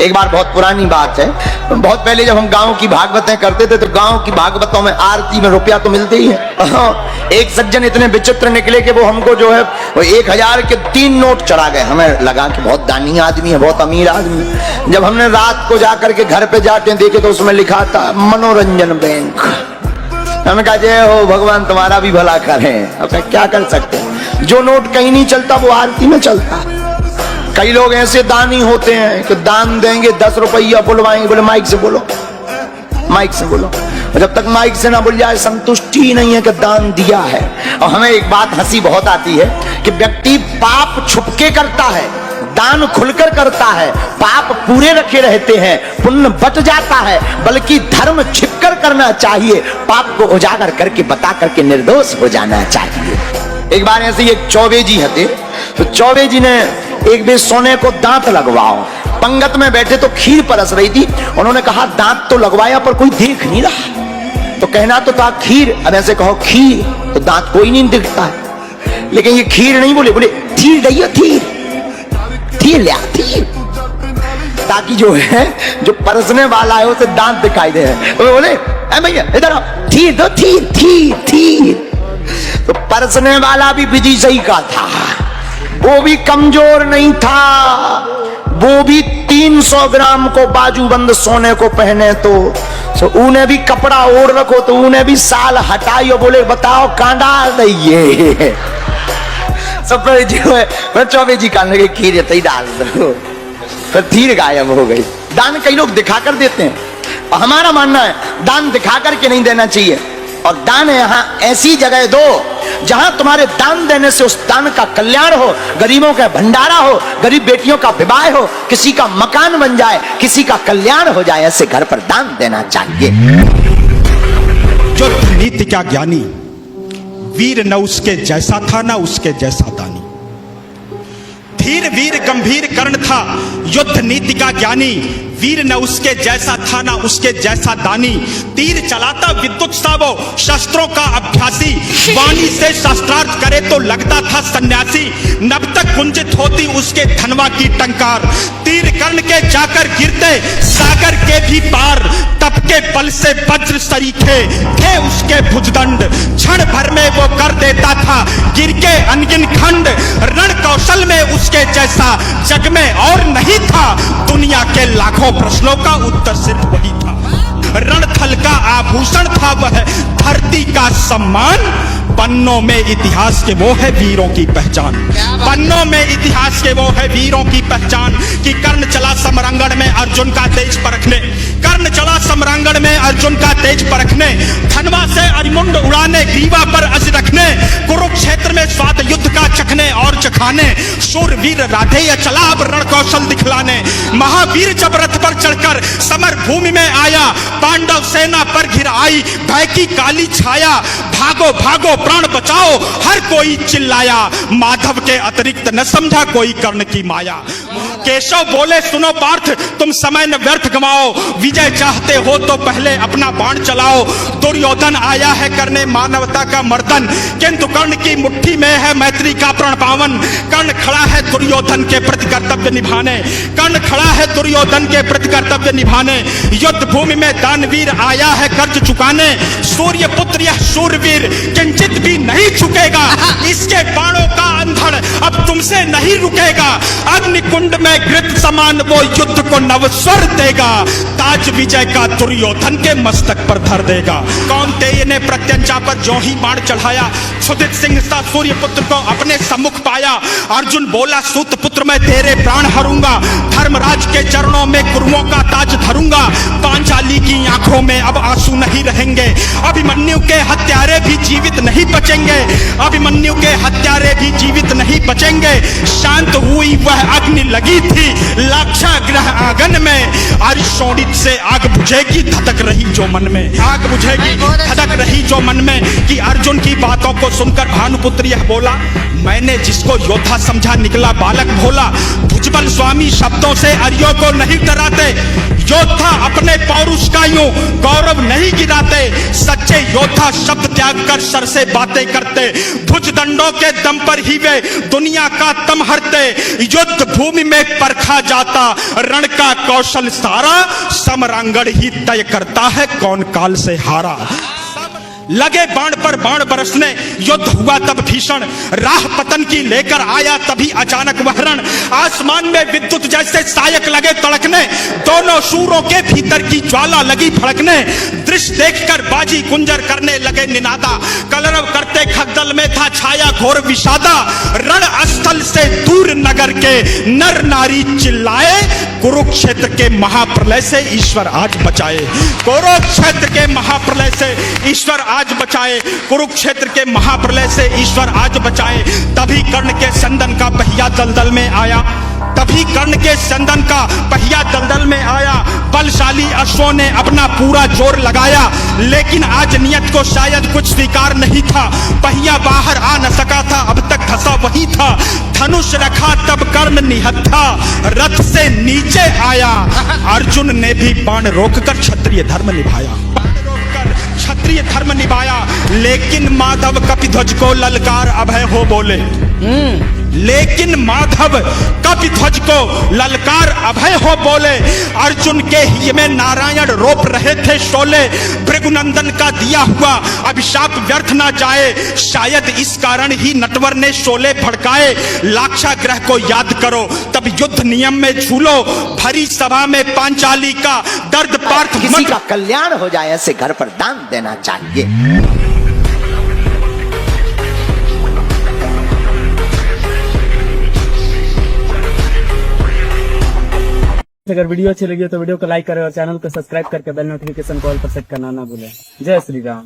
एक बार बहुत पुरानी बात है, बहुत पहले जब हम गांव की भागवतें करते थे तो गांव की भागवतों में आरती में रुपया तो मिलते ही है। एक सज्जन इतने विचित्र निकले कि वो हमको जो है वो 1000 के 3 नोट चढ़ा गए। हमें लगा कि बहुत दानी आदमी है, बहुत अमीर आदमी है। जब हमने रात को जाकर के घर पे जाते देखे तो उसमें लिखा था मनोरंजन बैंक। हमने कहा जय हो भगवान तुम्हारा भी भला करें। अब क्या कर सकते हैं, जो नोट कहीं नहीं चलता वो आरती में चलता। कई लोग ऐसे दानी होते हैं कि दान देंगे 10 रुपया बुलवाएंगे, बोले माइक से बोलो, माइक से बोलो। और जब तक माइक से ना बोल जाए संतुष्टि नहीं है कि दान दिया है। और हमें एक बात हंसी बहुत आती है कि व्यक्ति पाप छुपके करता है, दान खुलकर करता है, पाप पूरे रखे रहते हैं, पुण्य बच जाता है। बल्कि धर्म छिपकर करना चाहिए, पाप को उजागर करके बता करके निर्दोष हो जाना चाहिए। एक बार ऐसे एक चौबे जी हते, तो चौबे जी ने एक बेर सोने को दांत लगवाओ, पंगत में बैठे तो खीर परस रही थी। उन्होंने कहा दांत तो लगवाया पर कोई देख नहीं रहा, तो कहना तो था खीर। अब ऐसे कहो खीर तो दांत कोई नहीं दिखता है, लेकिन ये खीर नहीं बोले, बोले थीर दैयो थीर, थीर लिया थीर, ताकि जो है जो परसने वाला है उसे दांत दिखाई दे। तो बोले भैया इधर आओ, थीर दो थीर थीर थीर। तो परसने वाला भी विधि सही का था, वो भी कमजोर नहीं था, वो भी 300 ग्राम को बाजूबंद सोने को पहने तो उन्हें भी कपड़ा ओढ़ रखो, तो उन्हें भी साल हटाई और बोले बताओ कहां डाल दइए। सब जो है चौबे जी कहने लगे खीर ही डाल दो, फिर धीर गायब हो गई। दान कई लोग दिखाकर देते हैं, और हमारा मानना है दान दिखाकर के नहीं देना चाहिए। और दान यहाँ ऐसी जगह दो जहां तुम्हारे दान देने से उस दान का कल्याण हो, गरीबों का भंडारा हो, गरीब बेटियों का विवाह हो, किसी का मकान बन जाए, किसी का कल्याण हो जाए, ऐसे घर पर दान देना चाहिए। जो नीति का ज्ञानी वीर न उसके जैसा था न उसके जैसा दानी। धीर वीर गंभीर कर्ण था युद्ध नीति का ज्ञानी, वीर न उसके जैसा था ना उसके जैसा दानी। तीर चलाता विद्युत सा वो शस्त्रों का अभ्यासी, वाणी से शास्त्रार्थ करे तो लगता था सन्यासी। नभ तक गुंजित होती उसके धनवा की टंकार, तीर कर्ण के जाकर गिरते सागर के भी पार। तप के बल से वज्र सरीखे थे उसके भुजदंड, क्षण भर में वो कर देता था गिर के अनगिन खंड। रण कौशल में उसके जैसा जग में और नहीं था, दुनिया के लाखों प्रश्नों का उत्तर सिर्फ वही था। रणथल का आभूषण था वह धरती का सम्मान, पन्नों में इतिहास के वो है वीरों की पहचान। पन्नों में इतिहास के वो है वीरों की पहचान। कि कर्ण चला समरांगण में अर्जुन का तेज परखने, कर्ण चला समरांगण में अर्जुन का तेज परखने। धनवा से अरिमुंड उड़ाने, ग्रीवा पर अज रखने, कुरुक्षेत्र में स्वाद युद्ध का चखने और चखाने। शूरवीर राधेय चला अब रण कौशल दिखलाने, महावीर जब रथ पर चढ़कर समर भूमि में आया, पांडव सेना पर घिर आई भय की काली छाया। भागो भागो प्राण बचाओ हर कोई चिल्लाया, माधव के अतिरिक्त न समझा कोई कर्ण की माया। केशव बोले सुनो पार्थ तुम समय न व्यर्थ गवाओ, विजय चाहते हो तो पहले अपना बाण चलाओ। दुर्योधन आया है करने मानवता का मर्दन, किंतु कर्ण की मुट्ठी में है मैत्री का प्रण पावन। कर्ण खड़ा है दुर्योधन के प्रति कर्तव्य निभाने, कर्ण खड़ा है दुर्योधन के प्रति कर्तव्य निभाने। युद्ध भूमि में दानवीर आया है कर्ज चुकाने, सूर्य पुत्र यह शूरवीर किंचित भी नहीं झुकेगा। इसके बाणों का अंधड़ अब तुमसे नहीं रुकेगा, अग्निकुंड में घृत समान वो युद्ध को नवस्वर देगा। ताज विजय का दुर्योधन के मस्तक पर धर देगा। कौन्तेय ने प्रत्यंचा पर जो ही बाण चढ़ाया, सुदित सिंह सा सूर्य पुत्र को अपने सम्मुख पाया। अर्जुन बोला सूत पुत्र मैं तेरे प्राण हरूंगा, धर्मराज के चरणों में कुरुओं का ताज धरूंगा। पांचाली की आंखों में अब आंसू नहीं रहेंगे, अभिमन्यु के हत्यारे भी जीवित नहीं बचेंगे, अभिमन्यु के हत्यारे भी जीवित नहीं बचेंगे। शांत हुई वह अग्नि लगी थी लाक्षागृह आंगन में, अरिशोणित से आग बुझेगी धधक रही जो मन में, आग बुझेगी धधक रही जो मन में। कि अर्जुन की बातों को सुनकर भानुपुत्र यह बोला, मैंने जिसको योद्धा समझा निकला बालक भोला। भुजबल स्वामी शब्दों से अरियों को नहीं डराते, योद्धा अपने पौरुष का यूं गौरव नहीं गिराते, सच्चे योद्धा शब्द त्याग कर सर से बातें करते, भुजदंडों के दम पर ही वे दुनिया का तम हरते, युद्ध भूमि में परखा जाता रण का कौशल सारा, समरांगण ही तय करता है कौन काल से हारा। लगे बाण पर बाण बरसने, युद्ध हुआ तब भीषण, राह पतन की लेकर आया तभी अचानक वह रण, आसमान में विद्युत जैसे सायक लगे तड़कने, दोनों शूरों के भीतर की ज्वाला लगी भड़कने, दृश्य देखकर बाजी गुंजर करने लगे निनादा, कलरव करते खगदल में था छाया घोर विषादा, रण स्थल से दूर नगर के नर नारी चिल्लाए, कुरुक्षेत्र के महाप्रलय से ईश्वर आज बचाए, कुरुक्षेत्र के महाप्रलय से ईश्वर आज बचाए, कुरुक्षेत्र के महाप्रलय से ईश्वर आज बचाए। तभी कर्ण के संदन का पहिया दलदल में आया, तभी कर्ण के संदन का पहिया दलदल में आया, बलशाली अश्वों ने अपना पूरा जोर लगाया, लेकिन आज नियत को शायद कुछ स्वीकार नहीं था, पहिया बाहर आ न सका था, अब तक धंसा वही था, धनुष रखा तब कर्ण निहत्था, रथ से नीचे आया, अर्जुन ने भी बाण रोककर क्षत्रिय धर्म निभाया, क्षत्रिय धर्म निभाया, लेकिन माधव कपिध्वज को ललकार अभय हो बोले, लेकिन माधव कपिध्वज को ललकार अभय हो बोले, अर्जुन के हिय में नारायण रोप रहे थे शोले, भृगुनंदन का दिया हुआ अभिशाप व्यर्थ ना जाए, शायद इस कारण ही नटवर ने शोले भड़काए, लाक्षागृह को याद करो तब युद्ध नियम में झूलो, भरी सभा में पांचाली का दर्द पार्थ किसी का कल्याण हो जाए ऐसे घर पर दान देना चाहिए। अगर वीडियो अच्छी लगी हो तो वीडियो को लाइक करें और चैनल को सब्सक्राइब करके बेल नोटिफिकेशन को ऑल पर सेट करना ना भूलें। जय श्री राम।